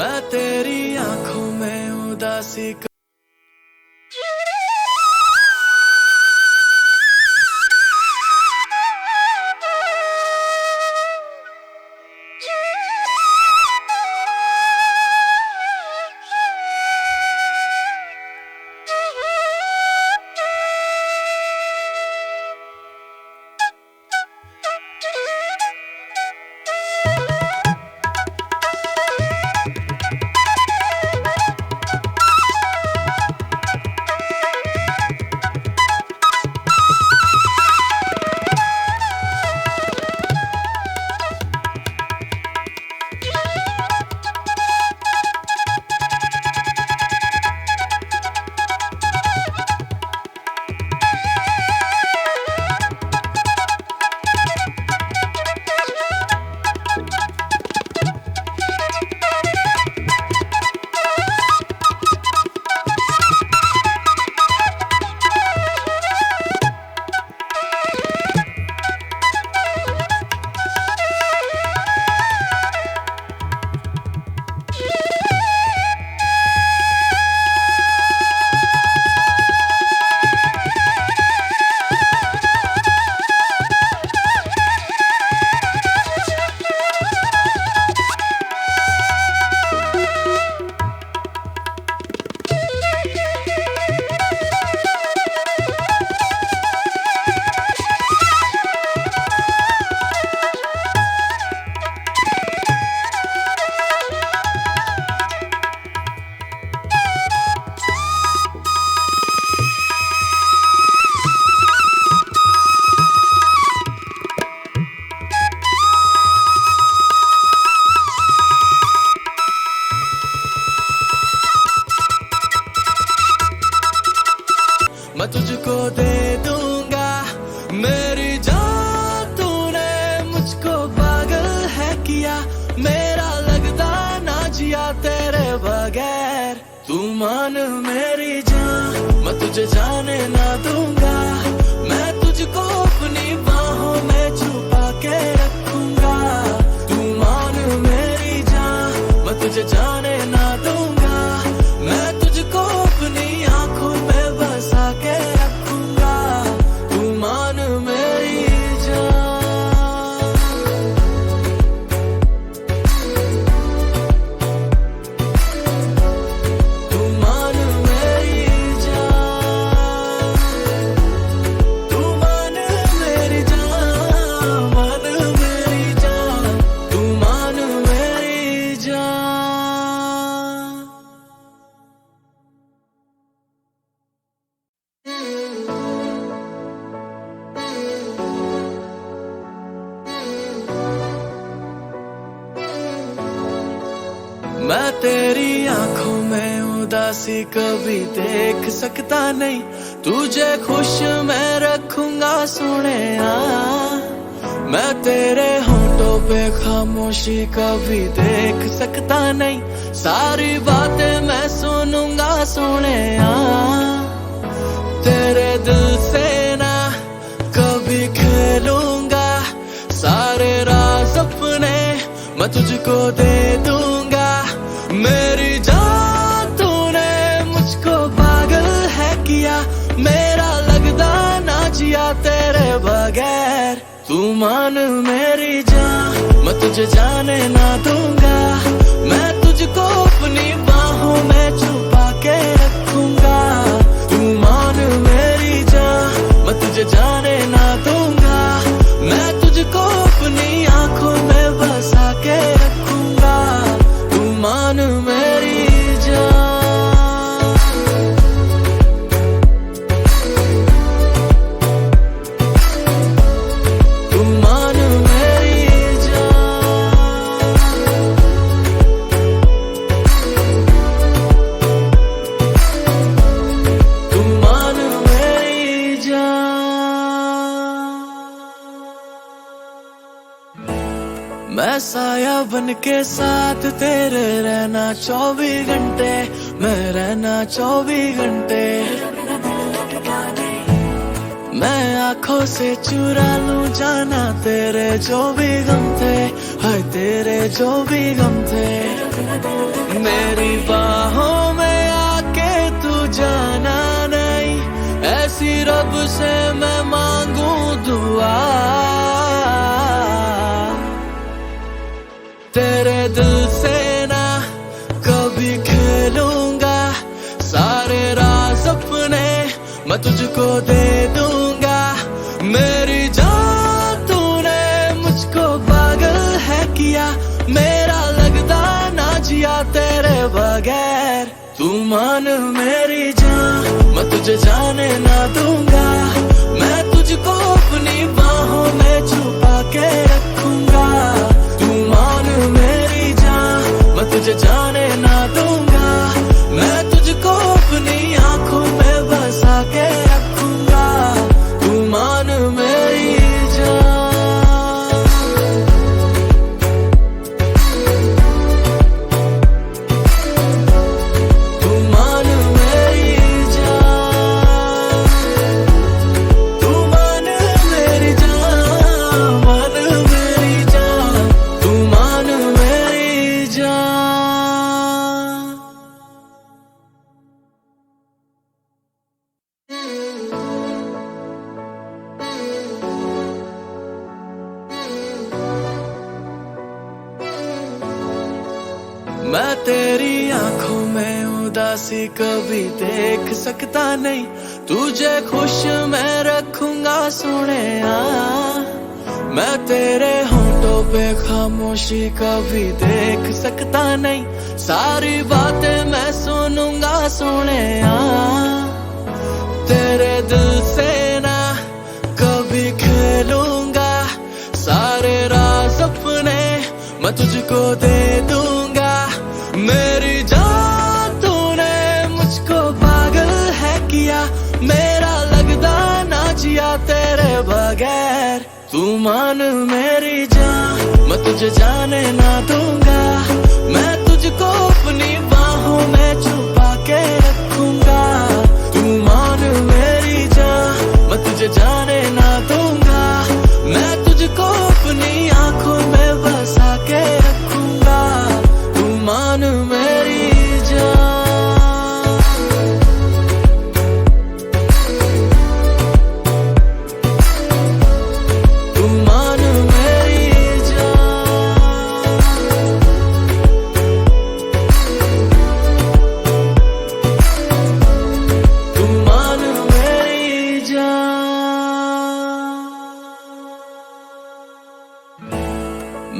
मैं तेरी आंखों में उदासी मैं तुझको दे दूंगा मेरी जान। तूने मुझको पागल है किया, मेरा लगता ना जिया तेरे बगैर। तू मान मेरी जान, मैं तुझे जाने ना दूंगा। मैं तुझको अपनी बाहों में छुपा के रखूंगा। तू मान मेरी जान, मैं तुझे जाने ना दूंगा। मैं तुझको अपनी आंखों में बसा के रखूंगा। तू मान मेरी जान। तू मान मेरी जान। तू मान मेरी जान, मान मेरी जान। तू मान मेरी जान। मैं तेरी आंखों में उदासी कभी देख सकता नहीं। तुझे खुश मैं रखूंगा सोनिया। मैं तेरे होंठों पे खामोशी कभी देख सकता नहीं। सारी बातें मैं सुनूंगा सोनिया। तेरे दिल से ना कभी खेलूंगा। सारे राज अपने मैं तुझको दे दूंगा। मेरी जान तूने मुझको पागल है किया, मेरा लगता ना जिया तेरे बगैर। तू मान मेरी जान, मैं तुझे जाने ना दूंगा। मैं तुझको अपनी बाहों में छुपा के रखूंगा। तू मान मेरी जान, मैं तुझे जाने ना दूंगा। मैं तुझको अपनी आंखों में बसा के रखूंगा। तू मान मेरी जान। तू मान मेरी जान। तू मान मेरी जान। मैं साया बन के साथ तेरे रहना 24 घंटे। मैं रहना 24 घंटे। मैं आंखों से चुरा लूं जाना तेरे जो भी गम थे। हाय तेरे जो भी गम थे। मेरी बाहों में आके तू जाना नहीं, ऐसी रब से मैं मांगू दुआ। तेरे दिल से ना कभी खेलूंगा, सारे राज अपने मैं तुझको दे दूंगा। मेरी जान तूने मुझको पागल है किया, मेरा लगता ना जिया तेरे बगैर। तू मान मेरी जान, मैं तुझे जाने ना दूंगा, मैं तुझको अपनी बाहों में छुपा के रखूंगा। तू मान मेरी जान, मैं तुझे जाने ना दूंगा, मैं तुझको अपनी आंखों में बसा के रखूंगा। तू मान मेरी जान, तू मान मेरी जान, तू मान मेरी जान, मान मेरी जान, तू मान मेरी जान। मैं तेरी आंखों में उदासी कभी देख सकता नहीं, तुझे खुश मैं रखूंगा सोने। मैं तेरे होठों पे खामोशी कभी देख सकता नहीं, सारी बातें मैं सुनूंगा सोने। तेरे दिल से ना कभी खेलूंगा, सारे राज अपने मैं तुझको दे दूंगा। मेरी जान तूने मुझको पागल है किया, मेरा लगता ना जिया तेरे बगैर। तू मान मेरी जान, मैं तुझे जाने ना दूंगा, मैं तुझको अपनी बाहों में छुपा के रखूंगा। तू मान मेरी जान, मैं तुझे जाने ना दूंगा, मैं तुझको अपनी आंखों में बसा के रखूंगा। तू मान मेरी जान, तू मान मेरी जान, तू मान मेरी जान।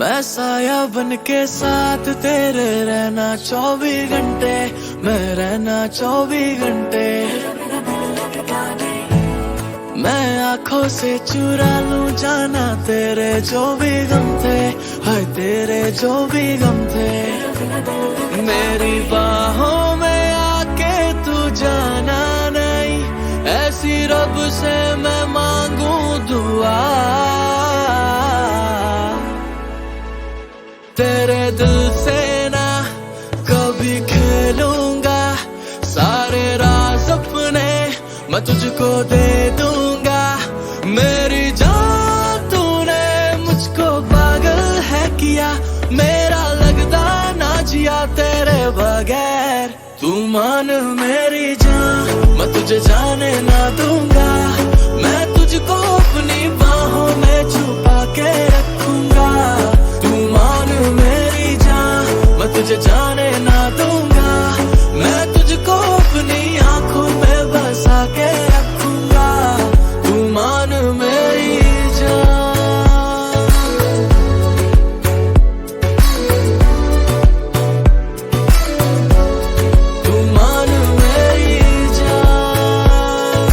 मैं साया बन के साथ तेरे रहना 24 घंटे, मैं रहना 24 घंटे। मैं आंखों से चुरा लूं जाना तेरे जो भी गम थे, हाय तेरे जो भी गम थे। मेरी बाहों में आके तू जाना नहीं, ऐसी रब से मैं मांगू दुआ। तेरे दिल से ना कभी खेलूंगा, सारे राज अपने मैं तुझको दे दूंगा। मेरी जान तूने मुझको पागल है किया, मेरा लगता ना जिया तेरे बगैर। तू मान मेरी जान, मैं तुझे जाने ना दूंगा, मैं तुझको अपनी बाहों में छुपा के रखूंगा। तू मान मेरी जान, मैं तुझे जाने ना दूंगा, मैं तुझको अपनी आंखों में बसा के रखूंगा। तू मान मेरी जान, तू मान मेरी जान,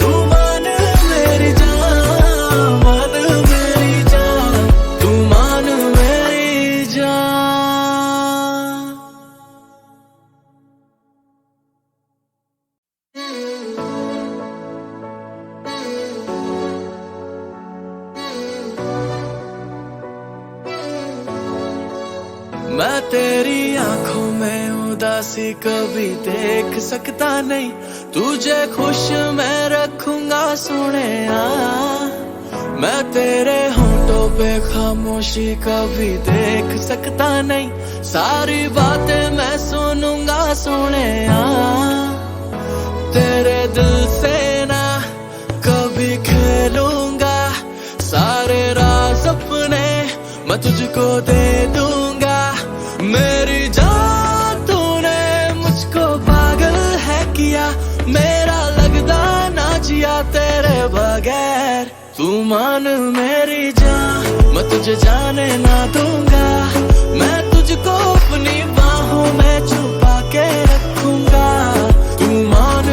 तू मान मेरी जान, मान मेरी जान, तू मान मेरी जान। मैं तेरी आंखों में उदासी कभी देख सकता नहीं, तुझे खुश मैं रखूंगा सोने। मैं तेरे होठों पे खामोशी कभी देख सकता नहीं, सारी बातें मैं सुनूंगा सोने। तेरे दिल से ना कभी खेलूंगा, सारे राज अपने मैं तुझको दे दूंगा। मेरी जान तूने मुझको पागल है किया, मेरा लगदा ना जिया तेरे बगैर। तू मान मेरी जान, मैं तुझे जाने ना दूंगा, मैं तुझको अपनी बाहों में छुपा के रखूंगा। तू मान